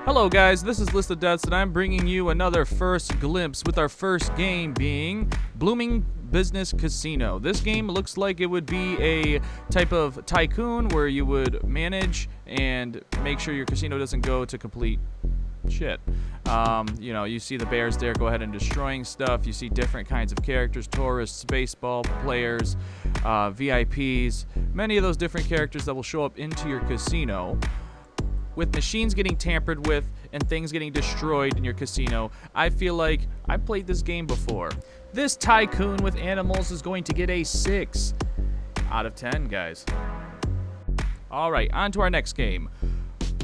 Hello guys, this is List of Deaths and I'm bringing you another first glimpse with our first game being Blooming Business Casino. This game looks like it would be a type of tycoon where you would manage and make sure your casino doesn't go to complete shit. You see the bears there go ahead and destroying stuff. You see different kinds of characters, tourists, baseball players, VIPs, many of those different characters that will show up into your casino. With machines getting tampered with and things getting destroyed in your casino, I feel like I played this game before. This tycoon with animals is going to get a 6 out of 10, guys. Alright, on to our next game.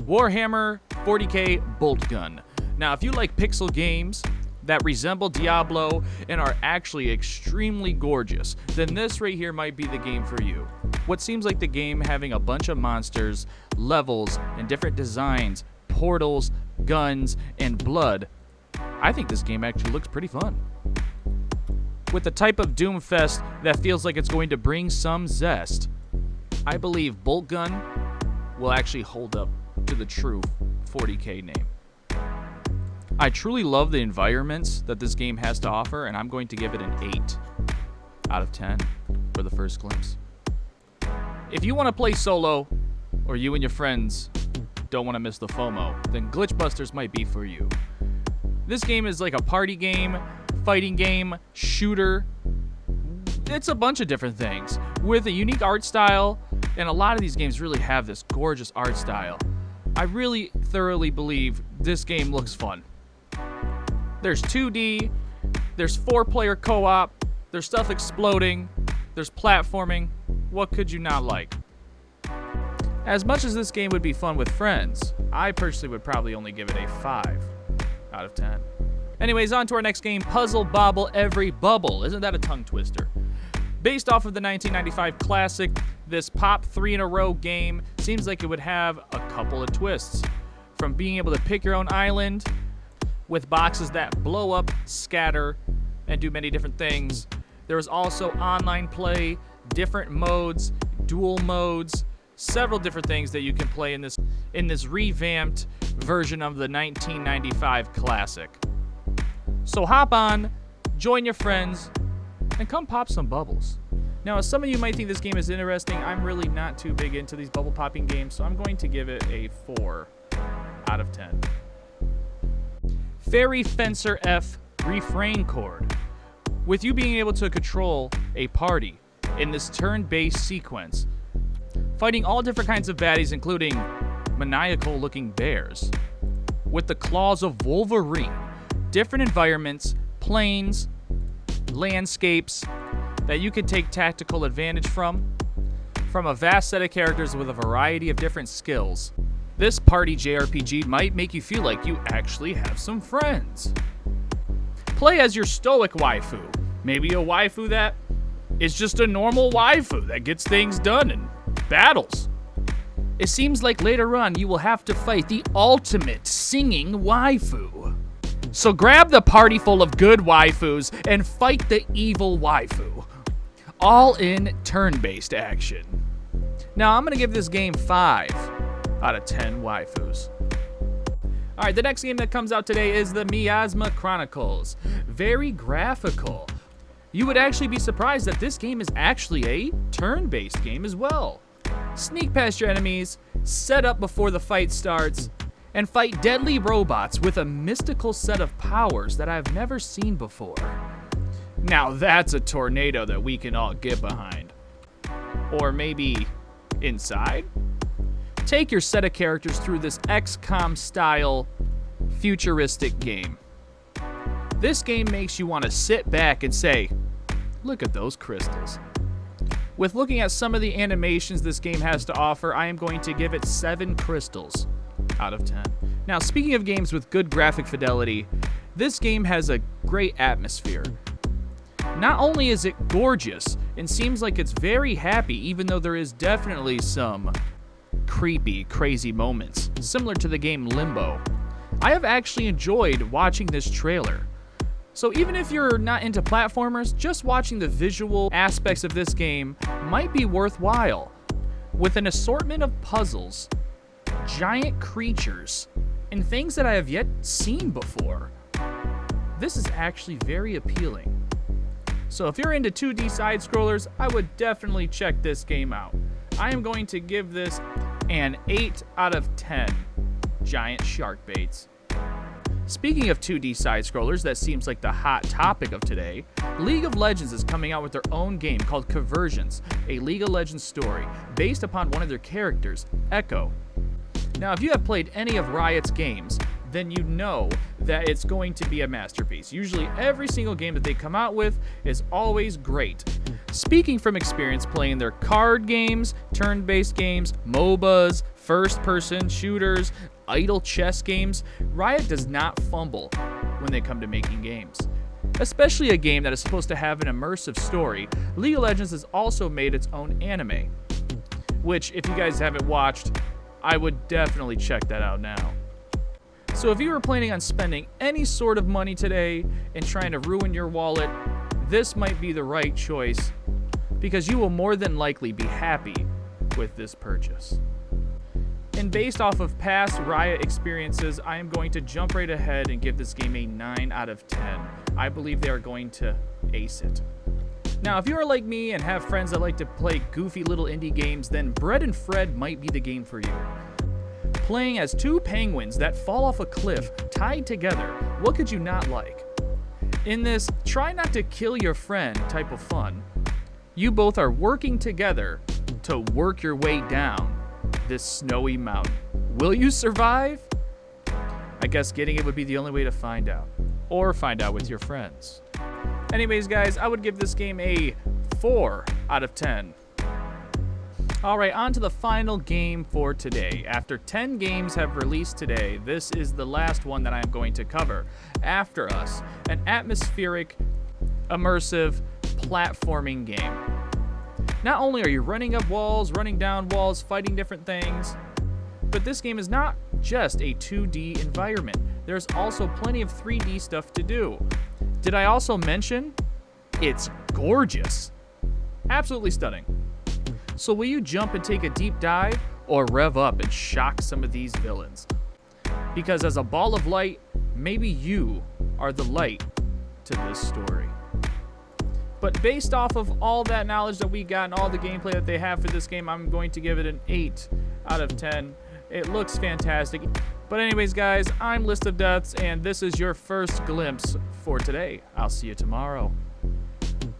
Warhammer 40k Bolt Gun. Now, if you like pixel games that resemble Diablo and are actually extremely gorgeous, then this right here might be the game for you. What seems like the game having a bunch of monsters, levels, and different designs, portals, guns, and blood, I think this game actually looks pretty fun. With the type of Doomfest that feels like it's going to bring some zest, I believe Bolt Gun will actually hold up to the true 40k name. I truly love the environments that this game has to offer, and I'm going to give it an 8 out of 10 for the first glimpse. If you want to play solo, or you and your friends don't want to miss the FOMO, then Glitchbusters might be for you. This game is like a party game, fighting game, shooter. It's a bunch of different things with a unique art style, and a lot of these games really have this gorgeous art style. I really thoroughly believe this game looks fun. There's 2D, there's 4-player co-op, there's stuff exploding, there's platforming. What could you not like? As much as this game would be fun with friends, I personally would probably only give it a 5 out of 10. Anyways, on to our next game, Puzzle Bobble Everybubble. Isn't that a tongue twister? Based off of the 1995 classic, this pop 3-in-a-row game seems like it would have a couple of twists. From being able to pick your own island, with boxes that blow up, scatter, and do many different things. There is also online play, different modes, dual modes, several different things that you can play in this revamped version of the 1995 classic. So hop on, join your friends, and come pop some bubbles. Now, as some of you might think this game is interesting, I'm really not too big into these bubble popping games, so I'm going to give it a 4 out of 10. Fairy Fencer F Refrain Chord. With you being able to control a party in this turn-based sequence, fighting all different kinds of baddies, including maniacal-looking bears, with the claws of Wolverine, different environments, planes, landscapes that you can take tactical advantage from a vast set of characters with a variety of different skills. This party JRPG might make you feel like you actually have some friends. Play as your stoic waifu, maybe a waifu that is just a normal waifu that gets things done in battles. It seems like later on you will have to fight the ultimate singing waifu. So grab the party full of good waifus and fight the evil waifu. All in turn-based action. Now I'm going to give this game 5 out of 10 waifus. Alright, the next game that comes out today is the Miasma Chronicles. Very graphical. You would actually be surprised that this game is actually a turn-based game as well. Sneak past your enemies, set up before the fight starts, and fight deadly robots with a mystical set of powers that I've never seen before. Now that's a tornado that we can all get behind. Or maybe inside? Take your set of characters through this XCOM-style futuristic game. This game makes you want to sit back and say, look at those crystals. With looking at some of the animations this game has to offer, I am going to give it 7 crystals out of 10. Now, speaking of games with good graphic fidelity, this game has a great atmosphere. Not only is it gorgeous and seems like it's very happy, even though there is definitely some creepy, crazy moments, similar to the game Limbo. I have actually enjoyed watching this trailer. So even if you're not into platformers, just watching the visual aspects of this game might be worthwhile. With an assortment of puzzles, giant creatures, and things that I have yet seen before. This is actually very appealing. So if you're into 2D side-scrollers, I would definitely check this game out. I am going to give this an 8 out of 10 giant shark baits. Speaking of 2D side-scrollers, that seems like the hot topic of today, League of Legends is coming out with their own game called Convergence, a League of Legends story based upon one of their characters, Echo. Now, if you have played any of Riot's games, then you know that it's going to be a masterpiece. Usually every single game that they come out with is always great. Speaking from experience playing their card games, turn-based games, MOBAs, first-person shooters, idle chess games, Riot does not fumble when they come to making games. Especially a game that is supposed to have an immersive story, League of Legends has also made its own anime, which if you guys haven't watched, I would definitely check that out now. So if you were planning on spending any sort of money today and trying to ruin your wallet, this might be the right choice because you will more than likely be happy with this purchase. And based off of past Riot experiences, I am going to jump right ahead and give this game a 9 out of 10. I believe they are going to ace it. Now, if you are like me and have friends that like to play goofy little indie games, then Bread and Fred might be the game for you. Playing as two penguins that fall off a cliff tied together, what could you not like? In this try not to kill your friend type of fun, you both are working together to work your way down this snowy mountain. Will you survive? I guess getting it would be the only way to find out, or find out with your friends. Anyways, guys, I would give this game a 4 out of 10. Alright, on to the final game for today. After 10 games have released today, this is the last one that I am going to cover. After Us, an atmospheric, immersive, platforming game. Not only are you running up walls, running down walls, fighting different things, but this game is not just a 2D environment. There's also plenty of 3D stuff to do. Did I also mention it's gorgeous? Absolutely stunning. So will you jump and take a deep dive or rev up and shock some of these villains? Because as a ball of light, maybe you are the light to this story. But based off of all that knowledge that we got and all the gameplay that they have for this game, I'm going to give it an 8 out of 10. It looks fantastic. But anyways, guys, I'm List of Deaths, and this is your first glimpse for today. I'll see you tomorrow.